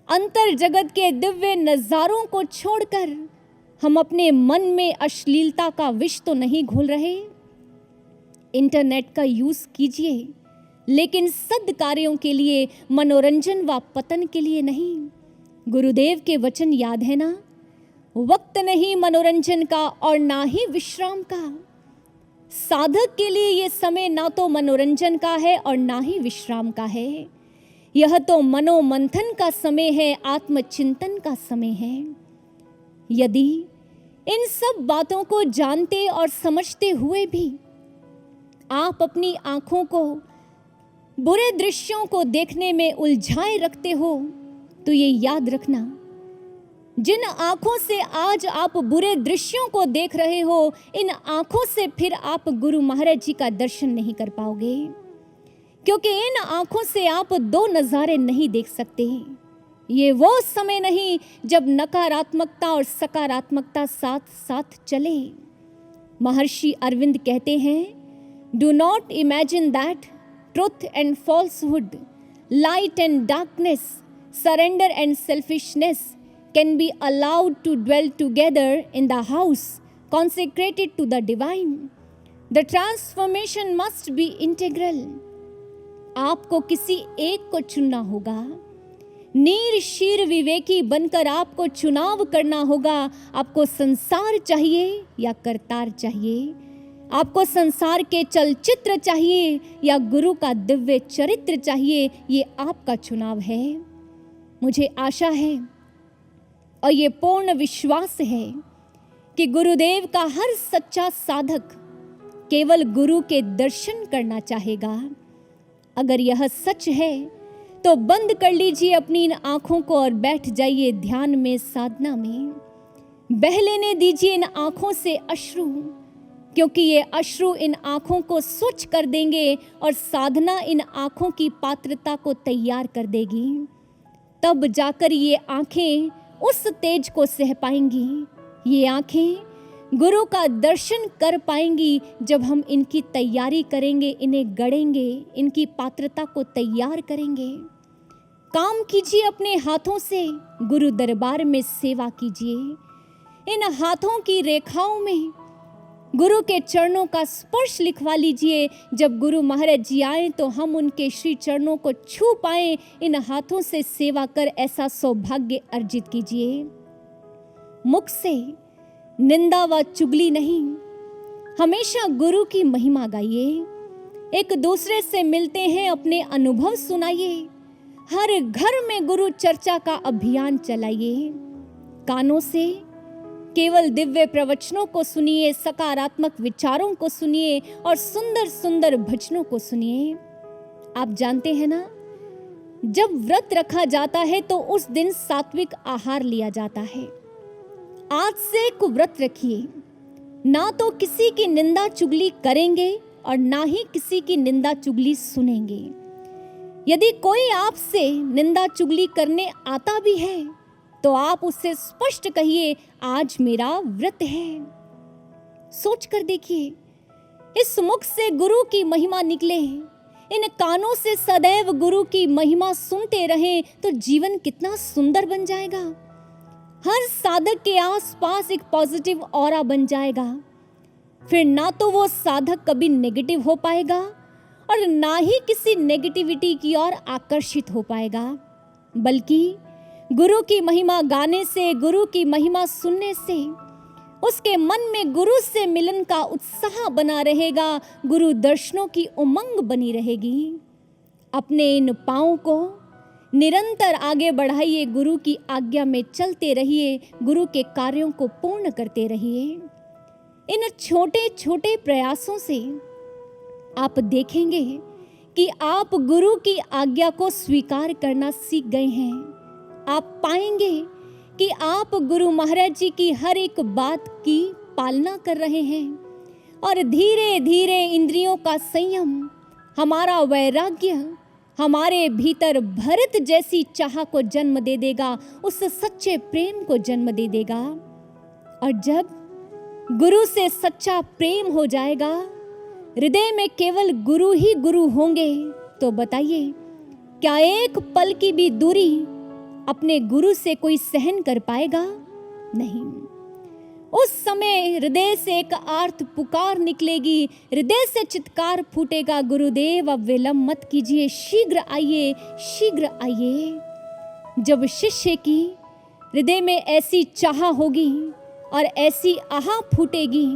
अंतर जगत के दिव्य नज़ारों को छोड़कर हम अपने मन में अश्लीलता का विष तो नहीं घोल रहे। इंटरनेट का यूज़ कीजिए, लेकिन सद्कार्यों के लिए, मनोरंजन व पतन के लिए नहीं। गुरुदेव के वचन याद है ना, वक्त नहीं मनोरंजन का और ना ही विश्राम का। साधक के लिए ये समय ना तो मनोरंजन का है और ना ही विश्राम का है। यह तो मनोमंथन का समय है, आत्मचिंतन का समय है। यदि इन सब बातों को जानते और समझते हुए भी आप अपनी आंखों को बुरे दृश्यों को देखने में उलझाए रखते हो, तो ये याद रखना, जिन आंखों से आज आप बुरे दृश्यों को देख रहे हो, इन आंखों से फिर आप गुरु महाराज जी का दर्शन नहीं कर पाओगे, क्योंकि इन आंखों से आप 2 नज़ारे नहीं देख सकते। ये वो समय नहीं जब नकारात्मकता और सकारात्मकता साथ साथ चले। महर्षि अरविंद कहते हैं, do not imagine that truth and falsehood, light and darkness, surrender and selfishness can be allowed to dwell together in the house consecrated to the divine. The transformation must be integral. आपको किसी एक को चुनना होगा। नीर शीर विवेकी बनकर आपको चुनाव करना होगा। आपको संसार चाहिए या करतार चाहिए? आपको संसार के चलचित्र चाहिए या गुरु का दिव्य चरित्र चाहिए? ये आपका चुनाव है। मुझे आशा है और ये पूर्ण विश्वास है कि गुरुदेव का हर सच्चा साधक केवल गुरु के दर्शन करना चाहेगा। अगर यह सच है तो बंद कर लीजिए अपनी इन आंखों को और बैठ जाइए ध्यान में, साधना में। बह लेने दीजिए इन आंखों से अश्रु, क्योंकि ये अश्रु इन आंखों को स्वच्छ कर देंगे और साधना इन आंखों की पात्रता को तैयार कर देगी। तब जाकर ये आंखें उस तेज को सह पाएंगी। ये आंखें गुरु का दर्शन कर पाएंगी जब हम इनकी तैयारी करेंगे, इन्हें गढ़ेंगे, इनकी पात्रता को तैयार करेंगे। काम कीजिए अपने हाथों से, गुरु दरबार में सेवा कीजिए। इन हाथों की रेखाओं में गुरु के चरणों का स्पर्श लिखवा लीजिए। जब गुरु महाराज जी आए तो हम उनके श्री चरणों को छू पाएं। इन हाथों से सेवा कर ऐसा सौभाग्य अर्जित कीजिए। मुख से निंदा व चुगली नहीं, हमेशा गुरु की महिमा गाइए। एक दूसरे से मिलते हैं, अपने अनुभव सुनाइए। हर घर में गुरु चर्चा का अभियान चलाइए। कानों से केवल दिव्य प्रवचनों को सुनिए, सकारात्मक विचारों को सुनिए और सुंदर सुंदर भजनों को सुनिए। आप जानते हैं ना, जब व्रत रखा जाता है तो उस दिन सात्विक आहार लिया जाता है। आज से कुव्रत रखिए, ना तो किसी की निंदा चुगली करेंगे और ना ही किसी की निंदा चुगली सुनेंगे। यदि कोई आपसे निंदा चुगली करने आता भी है तो आप उससे स्पष्ट कहिए, आज मेरा व्रत है। सोच कर देखिए, इस मुख से गुरु की महिमा निकले, इन कानों से सदैव गुरु की महिमा सुनते रहें तो जीवन कितना सुंदर बन जाएगा। हर साधक के आसपास एक पॉजिटिव ऑरा बन जाएगा। फिर ना तो वो साधक कभी नेगेटिव हो पाएगा और ना ही किसी नेगेटिविटी की ओर आकर्षित हो पाएगा, बल्कि गुरु की महिमा गाने से, गुरु की महिमा सुनने से उसके मन में गुरु से मिलन का उत्साह बना रहेगा, गुरु दर्शनों की उमंग बनी रहेगी। अपने इन पांवों को निरंतर आगे बढ़ाइए, गुरु की आज्ञा में चलते रहिए, गुरु के कार्यों को पूर्ण करते रहिए। इन छोटे छोटे प्रयासों से आप देखेंगे कि आप गुरु की आज्ञा को स्वीकार करना सीख गए हैं। आप पाएंगे कि आप गुरु महाराज जी की हर एक बात की पालना कर रहे हैं और धीरे धीरे इंद्रियों का संयम, हमारा वैराग्य हमारे भीतर भरत जैसी चाह को जन्म दे देगा, उस सच्चे प्रेम को जन्म दे देगा। और जब गुरु से सच्चा प्रेम हो जाएगा, हृदय में केवल गुरु ही गुरु होंगे, तो बताइए क्या एक पल की भी दूरी अपने गुरु से कोई सहन कर पाएगा? नहीं। उस समय हृदय से एक आर्त पुकार निकलेगी, हृदय से चित्कार फूटेगा, गुरुदेव अब विलंब मत कीजिए, शीघ्र आइए, शीघ्र आइए। जब शिष्य की हृदय में ऐसी चाह होगी और ऐसी आह फूटेगी,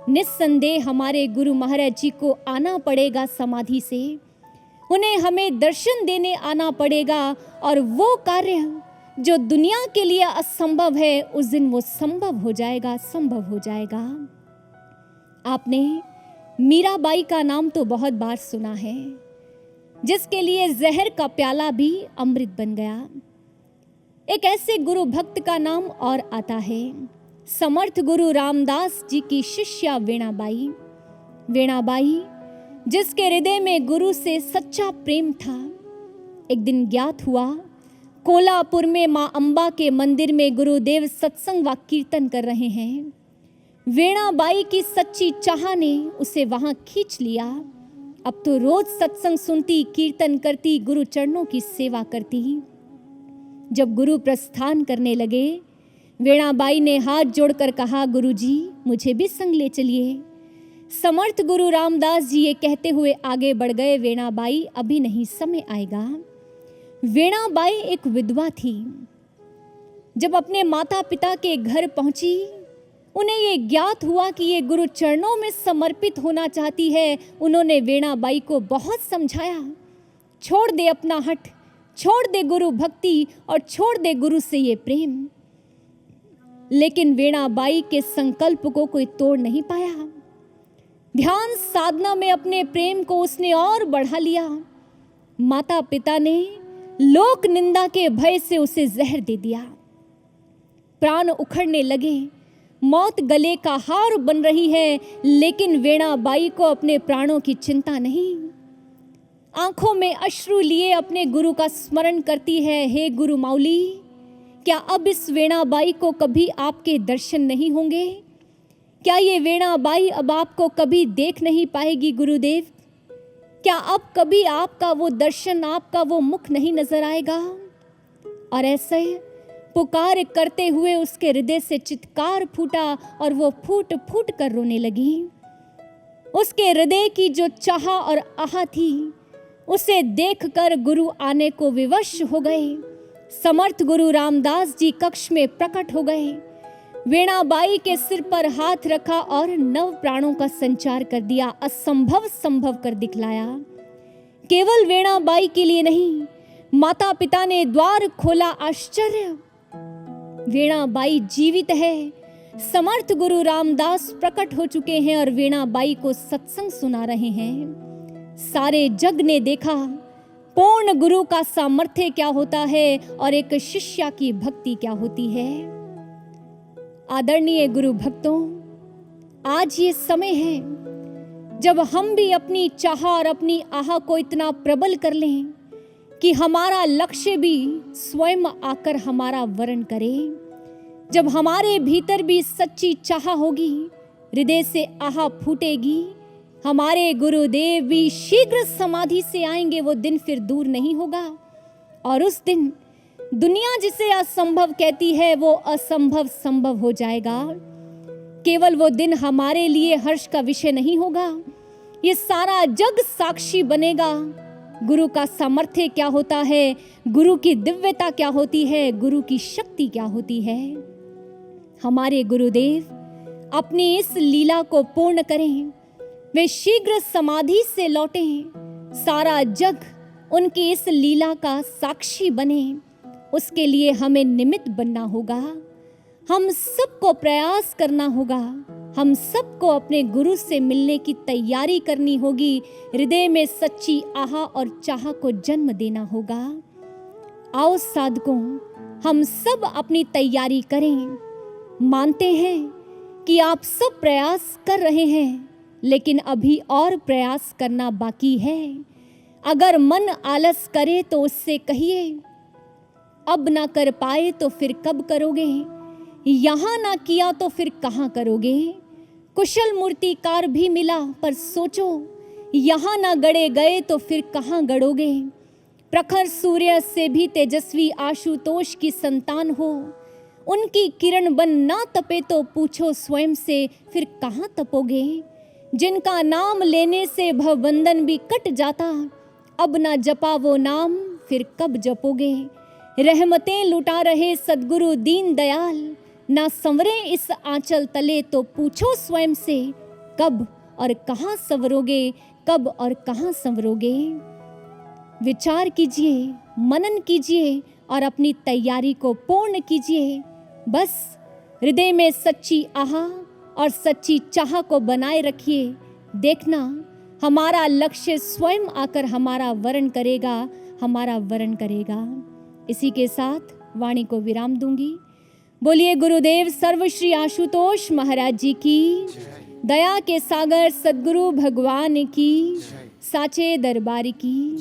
निस्संदेह हमारे गुरु महाराज जी को आना पड़ेगा समाधि से, उन्हें हमें दर्शन देने आना पड़ेगा और वो कार्य जो दुनिया के लिए असंभव है, उस दिन वो संभव हो जाएगा, संभव हो जाएगा। आपने मीराबाई का नाम तो बहुत बार सुना है, जिसके लिए जहर का प्याला भी अमृत बन गया। एक ऐसे गुरु भक्त का नाम और आता है, समर्थ गुरु रामदास जी की शिष्या वीणाबाई। वीणाबाई जिसके हृदय में गुरु से सच्चा प्रेम था। एक दिन ज्ञात हुआ, कोल्हापुर में मां अंबा के मंदिर में गुरुदेव सत्संग व कीर्तन कर रहे हैं। वीणाबाई की सच्ची चाह ने उसे वहां खींच लिया। अब तो रोज सत्संग सुनती, कीर्तन करती, गुरु चरणों की सेवा करती। जब गुरु प्रस्थान करने लगे, वीणाबाई ने हाथ जोड़कर कहा, गुरुजी मुझे भी संग ले चलिए। समर्थ गुरु रामदास जी ये कहते हुए आगे बढ़ गए, वीणाबाई अभी नहीं, समय आएगा। वीणाबाई एक विधवा थी। जब अपने माता पिता के घर पहुंची, उन्हें ये ज्ञात हुआ कि ये गुरु चरणों में समर्पित होना चाहती है। उन्होंने वीणाबाई को बहुत समझाया, छोड़ दे अपना हठ, छोड़ दे गुरु भक्ति और छोड़ दे गुरु से ये प्रेम। लेकिन वीणाबाई के संकल्प को कोई तोड़ नहीं पाया। ध्यान साधना में अपने प्रेम को उसने और बढ़ा लिया। माता पिता ने लोक निंदा के भय से उसे जहर दे दिया। प्राण उखड़ने लगे, मौत गले का हार बन रही है, लेकिन वीणाबाई को अपने प्राणों की चिंता नहीं। आंखों में अश्रु लिए अपने गुरु का स्मरण करती है, हे गुरु माउली, क्या अब इस वीणाबाई को कभी आपके दर्शन नहीं होंगे? क्या ये वीणाबाई अब आपको कभी देख नहीं पाएगी गुरुदेव? क्या अब कभी आपका वो दर्शन, आपका वो मुख नहीं नजर आएगा? और ऐसे पुकार करते हुए उसके हृदय से चित्कार फूटा और वो फूट फूट कर रोने लगी। उसके हृदय की जो चाह और आह थी उसे देखकर गुरु आने को विवश हो गए। समर्थ गुरु रामदास जी कक्ष में प्रकट हो गए। वीणाबाई के सिर पर हाथ रखा और नव प्राणों का संचार कर दिया, असंभव संभव कर दिखलाया। केवल वीणाबाई के लिए नहीं, माता पिता ने द्वार खोला। आश्चर्य, वीणाबाई जीवित है। समर्थ गुरु रामदास प्रकट हो चुके हैं और वीणाबाई को सत्संग सुना रहे हैं। सारे जग ने देखा पूर्ण गुरु का सामर्थ्य क्या होता है और एक शिष्या की भक्ति क्या होती है। आदरणीय गुरु भक्तों, आज ये समय है जब हम भी अपनी चाह और अपनी आह को इतना प्रबल कर लें कि हमारा लक्ष्य भी स्वयं आकर हमारा वरण करे। जब हमारे भीतर भी सच्ची चाह होगी, हृदय से आह फूटेगी, हमारे गुरुदेव भी शीघ्र समाधि से आएंगे। वो दिन फिर दूर नहीं होगा और उस दिन दुनिया जिसे असंभव कहती है वो असंभव संभव हो जाएगा। केवल वो दिन हमारे लिए हर्ष का विषय नहीं होगा, ये सारा जग साक्षी बनेगा। गुरु का सामर्थ्य क्या होता है, गुरु की दिव्यता क्या होती है, गुरु की शक्ति क्या होती है। हमारे गुरुदेव अपनी इस लीला को पूर्ण करें, वे शीघ्र समाधि से लौटें, सारा जग उनकी इस लीला का साक्षी बने। उसके लिए हमें निमित्त बनना होगा, हम सबको प्रयास करना होगा, हम सबको अपने गुरु से मिलने की तैयारी करनी होगी। हृदय में सच्ची आह और चाह को जन्म देना होगा। आओ साधकों, हम सब अपनी तैयारी करें। मानते हैं कि आप सब प्रयास कर रहे हैं, लेकिन अभी और प्रयास करना बाकी है। अगर मन आलस करे तो उससे कहिए, अब ना कर पाए तो फिर कब करोगे, यहाँ ना किया तो फिर कहाँ करोगे। कुशल मूर्तिकार भी मिला पर सोचो, यहाँ ना गड़े गए तो फिर कहाँ गड़ोगे। प्रखर सूर्य से भी तेजस्वी आशुतोष की संतान हो, उनकी किरण बन ना तपे तो पूछो स्वयं से फिर कहाँ तपोगे। जिनका नाम लेने से भवबंधन भी कट जाता, अब ना जपा वो नाम फिर कब जपोगे। रहमतें लुटा रहे सद्गुरु दीन दयाल, ना संवरे इस आंचल तले तो पूछो स्वयं से कब और कहाँ संवरोगे, कब और कहाँ संवरोगे। विचार कीजिए, मनन कीजिए और अपनी तैयारी को पूर्ण कीजिए। बस हृदय में सच्ची आह और सच्ची चाह को बनाए रखिए। देखना हमारा लक्ष्य स्वयं आकर हमारा वरण करेगा, हमारा वरण करेगा। इसी के साथ वाणी को विराम दूंगी। बोलिए गुरुदेव सर्वश्री आशुतोष महाराज जी की, दया के सागर सद्गुरु भगवान की, साचे दरबार की।